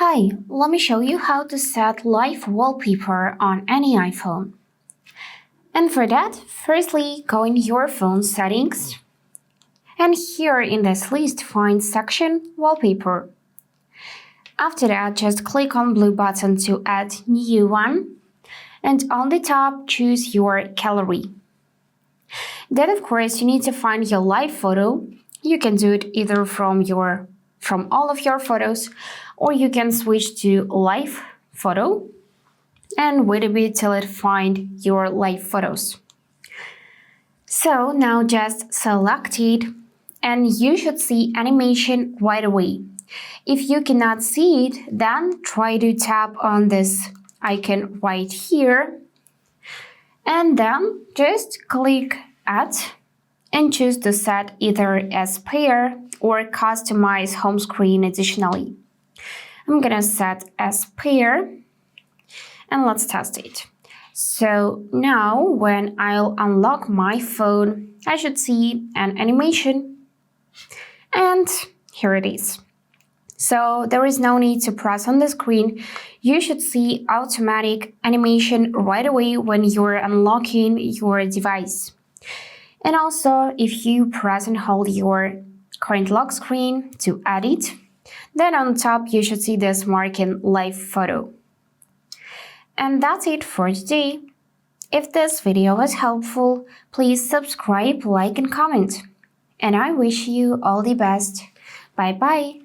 Hi, let me show you how to set live wallpaper on any iPhone. And for that, firstly go in your phone settings and here in this list find section wallpaper. After that, just click on blue button to add new one and on the top choose your gallery. Then of course you need to find your live photo. You can do it either from all of your photos, or you can switch to live photo and wait a bit till it find your live photos. So now just select it and you should see animation right away. If you cannot see it, then try to tap on this icon right here and then just click Add and choose to set either as pair or customize home screen additionally. I'm gonna set as pair and let's test it. So now when I'll unlock my phone, I should see an animation and here it is. So there is no need to press on the screen. You should see automatic animation right away when you're unlocking your device. And also, if you press and hold your current lock screen to add it, then on top you should see this marking live photo. And that's it for today. If this video was helpful, please subscribe, like and comment. And I wish you all the best. Bye bye.